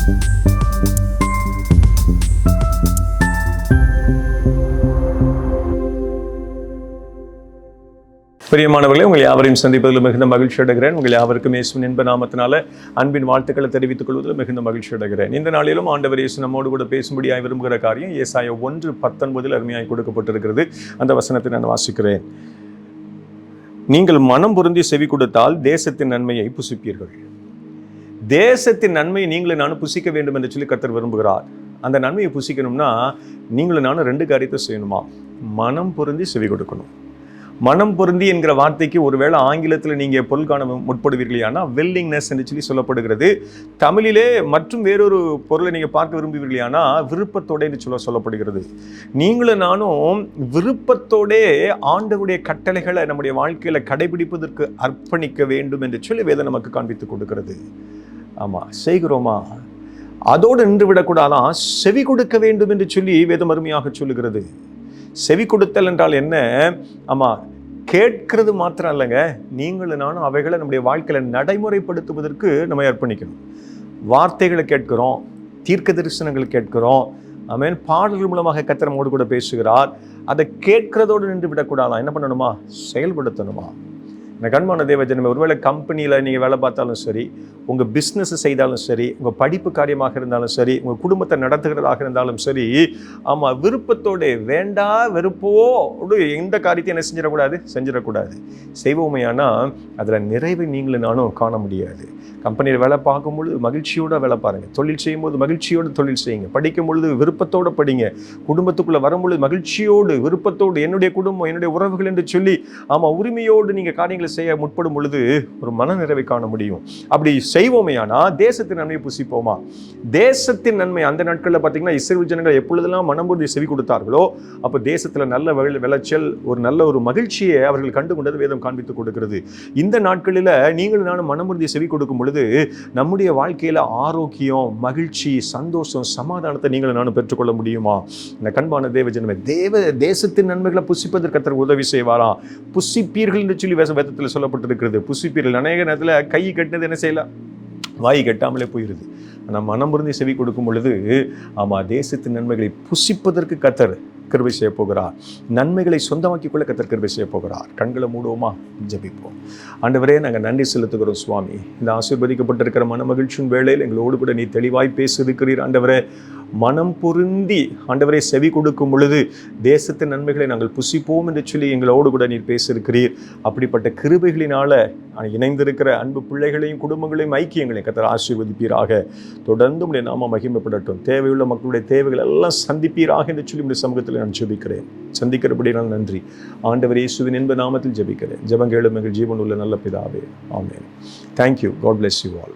பிரியமானவர்களே, உங்கள் யாவரையும் சந்திப்பதில் மிகுந்த மகிழ்ச்சி அடைகிறேன். உங்கள் யாவருக்கும் இயேசுவின் இன்ப நாமத்தினால அன்பின் வாழ்த்துக்களை தெரிவித்துக் கொள்வதில் மிகுந்த மகிழ்ச்சி அடைகிறேன். இந்த நாளிலும் ஆண்டவர் இயேசு நம்மோடு கூட பேசும்படியாய் விரும்புகிற காரியம் ஏசாயா 1:19 அருமையாய் கொடுக்கப்பட்டிருக்கிறது. அந்த வசனத்தை நான் வாசிக்கிறேன். நீங்கள் மனம் பொருந்தி செவி கொடுத்தால் தேசத்தின் நன்மையை புசிப்பீர்கள். தேசத்தின் நன்மையை நீங்களும் நானும் புசிக்க வேண்டும் என்று சொல்லி கர்த்தர் விரும்புகிறார். அந்த நன்மையை புசிக்கணும்னா நீங்களும் நானும் 2 காரியத்தை செய்யணுமா? மனம் பொருந்தி செவி கொடுக்கணும். மனம் பொருந்தி என்கிற வார்த்தைக்கு ஒருவேளை ஆங்கிலத்தில் நீங்கள் பொருள் காண முற்படுவீர்களானா வில்லிங்னஸ் என்று சொல்லி சொல்லப்படுகிறது. தமிழிலே மற்றும் வேறொரு பொருளை நீங்கள் பார்க்க விரும்புவீர்களானா விருப்பத்தோடு என்று சொல்லப்படுகிறது. நீங்களும் நானும் விருப்பத்தோடே ஆண்டவருடைய கட்டளைகளை நம்முடைய வாழ்க்கையில் கடைபிடிப்பதற்கு அர்ப்பணிக்க வேண்டும் என்று சொல்லி வேதம் நமக்கு காண்பித்து கொடுக்கிறது. ஆமாம், செய்கிறோமா? அதோடு நின்று விடக்கூடாதான், செவி கொடுக்க வேண்டும் என்று சொல்லி வேதம் அருமையாக சொல்லுகிறது. செவி கொடுத்தல் என்றால் என்ன? ஆமாம், கேட்கிறது மாத்திரம் இல்லைங்க, நீங்களும் நானும் அவைகளை நம்முடைய வாழ்க்கையில் நடைமுறைப்படுத்துவதற்கு நம்ம அர்ப்பணிக்கணும். வார்த்தைகளை கேட்கிறோம், தீர்க்க தரிசனங்களை கேட்கிறோம், ஆமென், பாடல்கள் மூலமாக கர்த்தர் நம்மோடு கூட பேசுகிறார். அதை கேட்கிறதோடு நின்று விடக்கூடாதான், என்ன பண்ணணுமா? செயல்படுத்தணுமா? எனக்கு அன்பான தேவஜனமே, ஒருவேளை கம்பெனியில் நீங்கள் வேலை பார்த்தாலும் சரி, உங்கள் பிஸ்னஸ் செய்தாலும் சரி, உங்கள் படிப்பு காரியமாக இருந்தாலும் சரி, உங்கள் குடும்பத்தை நடத்துகிறதாக இருந்தாலும் சரி, ஆமாம், விருப்பத்தோடு வேண்டா வெறுப்போடு எந்த காரியத்தையும் என்ன செஞ்சிடக்கூடாது. செய்வோமையானா அதில் நிறைவை நீங்களும் நானும் காண முடியாது. கம்பெனியில் வேலை பார்க்கும்பொழுது மகிழ்ச்சியோடு வேலை பாருங்கள், தொழில் செய்யும்போது மகிழ்ச்சியோடு தொழில் செய்யுங்க, படிக்கும் பொழுது விருப்பத்தோடு படிங்க, குடும்பத்துக்குள்ளே வரும்பொழுது மகிழ்ச்சியோடு விருப்பத்தோடு என்னுடைய குடும்பம் என்னுடைய உறவுகள் என்று சொல்லி ஆமாம் உரிமையோடு நீங்கள் காரியங்களை செய்ய முற்படும் பொழுது ஒரு மன நிறைவை காண முடியும். அப்படி செய்வோமையானா தேசத்தின் நன்மையை புசிப்போமா? தேசத்தின் நன்மை அந்த நாட்களில் பார்த்தீங்கன்னா இஸ்ரவேல் ஜனங்கள் எப்பொழுதெல்லாம் மனம்பொருந்தி செவி கொடுத்தார்களோ அப்போ தேசத்தில் நல்ல விளைச்சல், ஒரு நல்ல ஒரு மகிழ்ச்சியை அவர்கள் கண்டு கொண்டது வேதம் காண்பித்து கொடுக்கிறது. இந்த நாட்களில் நீங்களும் நானும் மனம்பொருந்தி செவி கொடுக்கும் பொழுது நம்முடைய வாழ்க்கையில் ஆரோக்கியம், மகிழ்ச்சி, சந்தோஷம், சமாதானத்தை நீங்களும் நானும் பெற்றுக்கொள்ள முடியுமா? இந்த கண்பான தேவஜனமே, தேசத்தின் நன்மைகளை புசிப்பதற்கு கர்த்தர் உதவி செய்வாராம். புசிப்பீர்கள் என்று சொல்லி வேதத்தில் சொல்லப்பட்டிருக்கிறது. புசிப்பீர்கள் அநேக நேரத்தில் கை கட்டினது என்ன செய்யலாம், வாய் கட்டாமலே போயிடுது. ஆனால் மனம் பொருந்தி செவி கொடுக்கும் பொழுது ஆமாம் தேசத்தின் நன்மைகளை புசிப்பதற்கு கர்த்தர் கிருபை செய்ய போகிறார். நன்மைகளை சொந்தமாக்கிக் கொள்ள கர்த்தர் கிருபை செய்ய போகிறார். கண்களை மூடுவோமா? ஜெபிப்போம். ஆண்டவரே, நாங்கள் நன்றி செலுத்துகிறோம் சுவாமி. இந்த ஆசீர்வதிக்கப்பட்டிருக்கிற மன மகிழ்ச்சியின் வேளையில் எங்களோடு கூட நீ தெளிவாய் பேசியிருக்கிறீர். ஆண்டவரே, மனம் பொருந்தி ஆண்டவரை செவி கொடுக்கும் பொழுது தேசத்தின் நன்மைகளை நாங்கள் புசிப்போம் என்று சொல்லி எங்களோடு கூட நீர் பேசியிருக்கிறீர். அப்படிப்பட்ட கிருபைகளினால இணைந்திருக்கிற அன்பு பிள்ளைகளையும் குடும்பங்களையும் ஐக்கியங்களையும் கர்த்தர் ஆசீர்வதிப்பீராக. தொடர்ந்து உடைய நாம மகிமைப்படட்டும். தேவையுள்ள மக்களுடைய தேவைகள் எல்லாம் சந்திப்பீராக என்று சொல்லி உடைய சமூகத்தில் நான் ஜெபிக்கிறேன். சந்திக்கிறபடினால் நன்றி. ஆண்டவர் இயேசுவின் இன்ப நாமத்தில் ஜெபிக்கிறேன். ஜெபம் கேளும் எங்கள் ஜீவன் உள்ள நல்ல பிதாவே. Amen. Thank you. God bless you all.